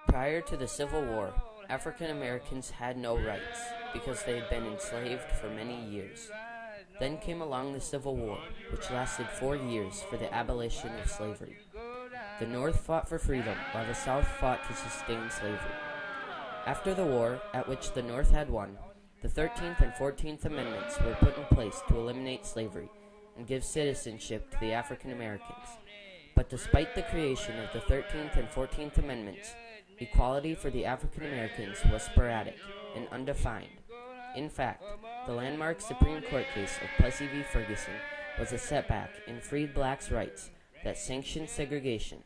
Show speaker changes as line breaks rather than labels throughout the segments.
Prior to the Civil War, African Americans had no rights because they had been enslaved for many years. Then came along the Civil War, which lasted 4 years for the abolition of slavery. The North fought for freedom, while the South fought to sustain slavery. After the war, at which the North had won, the 13th and 14th Amendments were put in place to eliminate slavery and give citizenship to the African Americans. But despite the creation of the 13th and 14th Amendments, equality for the African Americans was sporadic and undefined. In fact, the landmark Supreme Court case of Plessy v. Ferguson was a setback in freed blacks' rights that sanctioned segregation.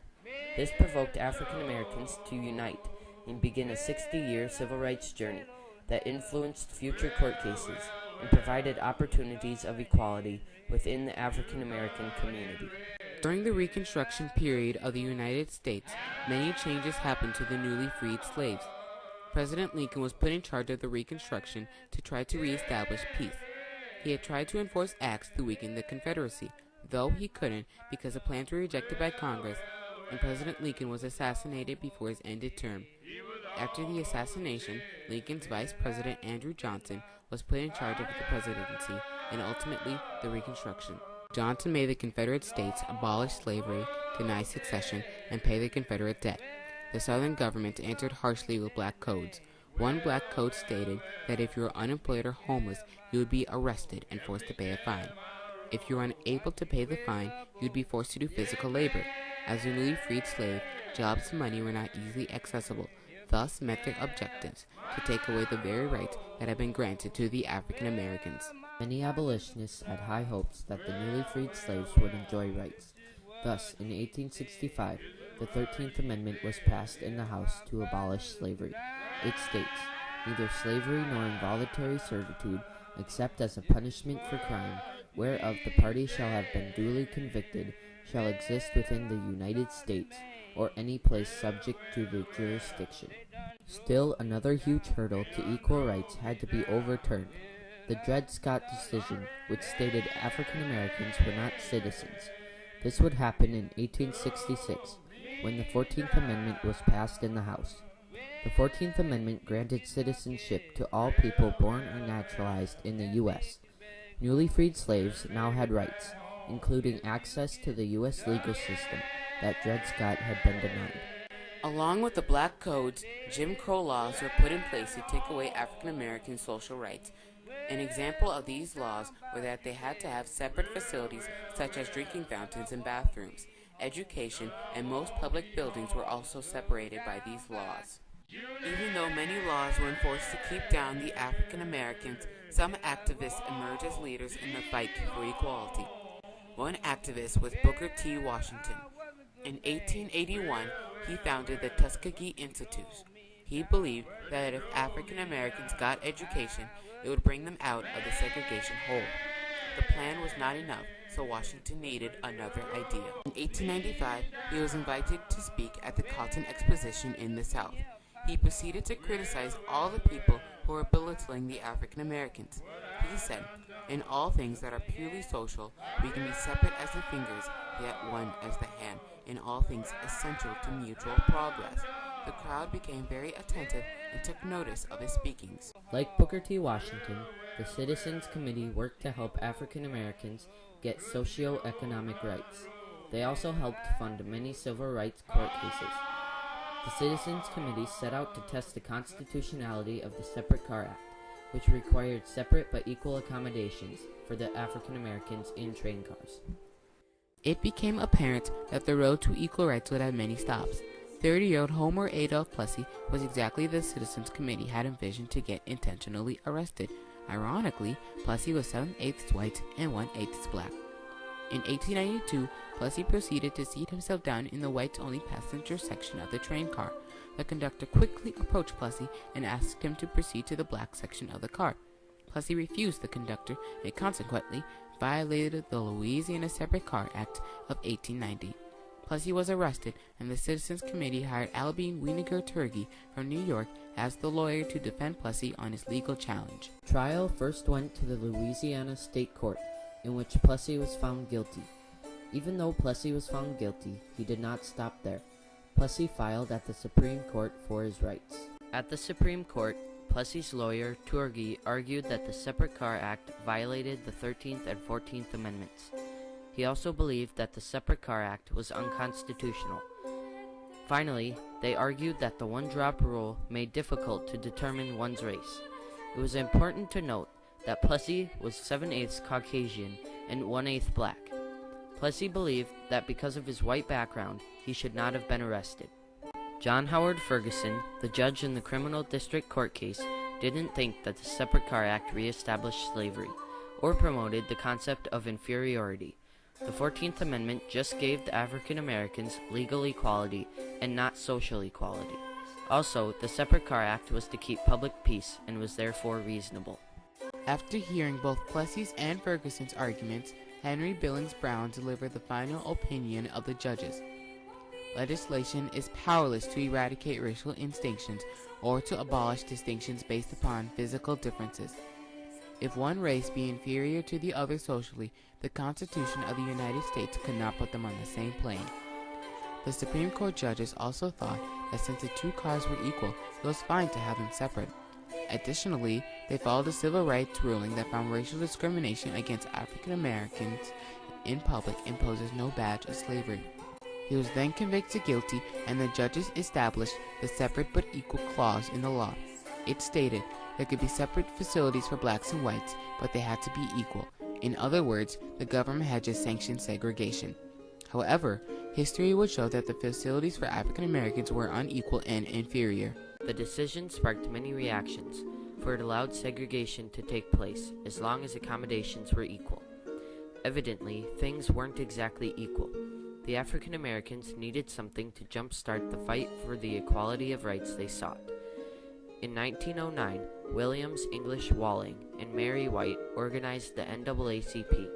This provoked African Americans to unite and begin a 60-year civil rights journey that influenced future court cases and provided opportunities of equality within the African American community.
During the Reconstruction period of the United States, many changes happened to the newly freed slaves. President Lincoln was put in charge of the Reconstruction to try to reestablish peace. He had tried to enforce acts to weaken the Confederacy, though he couldn't because the plans were rejected by Congress, and President Lincoln was assassinated before his ended term. After the assassination, Lincoln's Vice President Andrew Johnson was put in charge of the presidency and ultimately the Reconstruction. Johnson made the Confederate States abolish slavery, deny secession, and pay the Confederate debt. The Southern government answered harshly with black codes. One black code stated that if you were unemployed or homeless, you would be arrested and forced to pay a fine. If you were unable to pay the fine, you would be forced to do physical labor. As a newly freed slave, jobs and money were not easily accessible, thus met their objectives to take away the very rights that had been granted to the African Americans.
Many abolitionists had high hopes that the newly freed slaves would enjoy rights. Thus, in 1865, the 13th Amendment was passed in the House to abolish slavery. It states, "Neither slavery nor involuntary servitude, except as a punishment for crime, whereof the party shall have been duly convicted, shall exist within the United States, or any place subject to the jurisdiction." Still, another huge hurdle to equal rights had to be overturned. The Dred Scott decision, which stated African Americans were not citizens. This would happen in 1866, when the 14th Amendment was passed in the House. The 14th Amendment granted citizenship to all people born or naturalized in the U.S. Newly freed slaves now had rights, including access to the U.S. legal system that Dred Scott had been denied.
Along with the black codes, Jim Crow laws were put in place to take away African American social rights. An example of these laws were that they had to have separate facilities such as drinking fountains and bathrooms. Education and most public buildings were also separated by these laws. Even though many laws were enforced to keep down the African Americans, some activists emerged as leaders in the fight for equality. One activist was Booker T. Washington. In 1881, he founded the Tuskegee Institute. He believed that if African Americans got education, it would bring them out of the segregation hole. The plan was not enough, so Washington needed another idea. In 1895, he was invited to speak at the Cotton Exposition in the South. He proceeded to criticize all the people who were belittling the African Americans. He said, "In all things that are purely social, we can be separate as the fingers, yet one as the hand, in all things essential to mutual progress." The crowd became very attentive and took notice of his speakings.
Like Booker T. Washington, the Citizens Committee worked to help African Americans get socio-economic rights. They also helped fund many civil rights court cases. The Citizens Committee set out to test the constitutionality of the Separate Car Act, which required separate but equal accommodations for the African Americans in train cars.
It became apparent that the road to equal rights would have many stops. 30-year-old Homer Adolph Plessy was exactly the Citizens Committee had envisioned to get intentionally arrested. Ironically, Plessy was 7/8 white and 1/8 black. In 1892, Plessy proceeded to seat himself down in the whites-only passenger section of the train car. The conductor quickly approached Plessy and asked him to proceed to the black section of the car. Plessy refused the conductor and consequently violated the Louisiana Separate Car Act of 1890. Plessy was arrested, and the Citizens Committee hired Albine Wieninger Turgey from New York as the lawyer to defend Plessy on his legal challenge.
Trial first went to the Louisiana State Court, in which Plessy was found guilty. Even though Plessy was found guilty, he did not stop there. Plessy filed at the Supreme Court for his rights. At the Supreme Court, Plessy's lawyer, Turgi, argued that the Separate Car Act violated the 13th and 14th Amendments. He also believed that the Separate Car Act was unconstitutional. Finally, they argued that the one-drop rule made difficult to determine one's race. It was important to note that Plessy was 7/8 Caucasian and 1/8 black. Plessy believed that because of his white background, he should not have been arrested. John Howard Ferguson, the judge in the criminal district court case, didn't think that the Separate Car Act reestablished slavery or promoted the concept of inferiority. The 14th Amendment just gave the African Americans legal equality and not social equality. Also, the Separate Car Act was to keep public peace and was therefore reasonable.
After hearing both Plessy's and Ferguson's arguments, Henry Billings Brown delivered the final opinion of the judges. Legislation is powerless to eradicate racial distinctions or to abolish distinctions based upon physical differences. If one race be inferior to the other socially, the Constitution of the United States could not put them on the same plane. The Supreme Court judges also thought that since the two cars were equal, it was fine to have them separate. Additionally, they followed a civil rights ruling that found racial discrimination against African Americans in public imposes no badge of slavery. He was then convicted guilty, and the judges established the separate but equal clause in the law. It stated there could be separate facilities for blacks and whites, but they had to be equal. In other words, the government had just sanctioned segregation. However, history would show that the facilities for African Americans were unequal and inferior.
The decision sparked many reactions, for it allowed segregation to take place as long as accommodations were equal. Evidently, things weren't exactly equal. The African Americans needed something to jumpstart the fight for the equality of rights they sought. In 1909, Williams English Walling and Mary White organized the NAACP.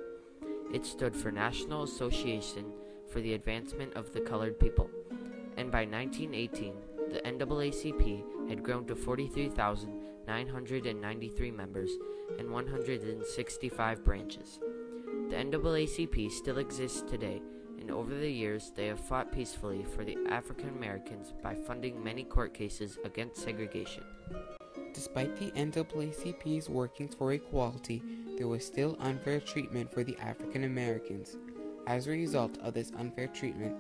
It stood for National Association for the Advancement of the Colored People, and by 1918, the NAACP had grown to 43,993 members and 165 branches. The NAACP still exists today, and over the years they have fought peacefully for the African Americans by funding many court cases against segregation.
Despite the NAACP's workings for equality, there was still unfair treatment for the African Americans. As a result of this unfair treatment,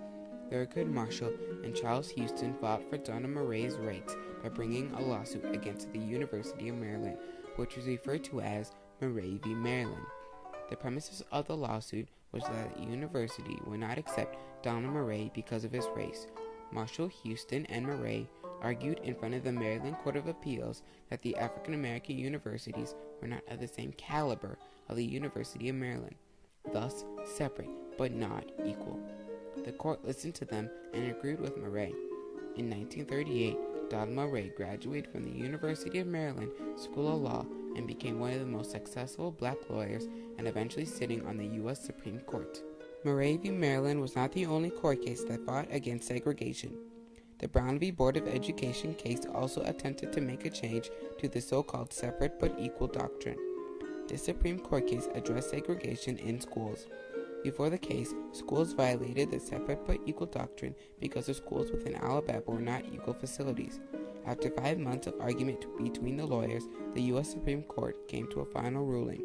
Thurgood Marshall and Charles Houston fought for Donna Murray's rights by bringing a lawsuit against the University of Maryland, which was referred to as Murray v. Maryland. The premises of the lawsuit was that the university would not accept Donald Murray because of his race. Marshall, Houston, and Murray argued in front of the Maryland Court of Appeals that the African American universities were not of the same caliber of the University of Maryland, thus separate but not equal. The court listened to them and agreed with Murray. In 1938, Donald Murray graduated from the University of Maryland School of Law and became one of the most successful black lawyers and eventually sitting on the U.S. Supreme Court. Murray v. Maryland was not the only court case that fought against segregation. The Brown v. Board of Education case also attempted to make a change to the so-called separate but equal doctrine. This Supreme Court case addressed segregation in schools. Before the case, schools violated the separate but equal doctrine because the schools within Alabama were not equal facilities. After 5 months of argument between the lawyers, the U.S. Supreme Court came to a final ruling.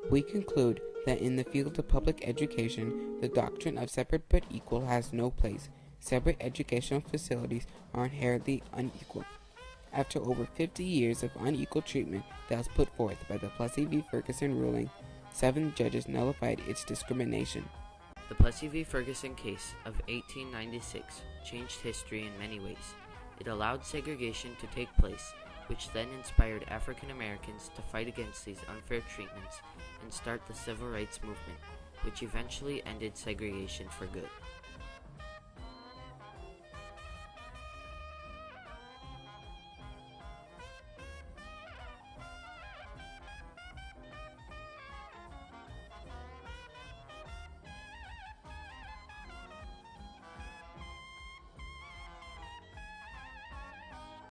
We conclude that in the field of public education, the doctrine of separate but equal has no place. Separate educational facilities are inherently unequal. After over 50 years of unequal treatment that was put forth by the Plessy v. Ferguson ruling, 7 judges nullified its discrimination.
The Plessy v. Ferguson case of 1896 changed history in many ways. It allowed segregation to take place, which then inspired African Americans to fight against these unfair treatments and start the civil rights movement, which eventually ended segregation for good.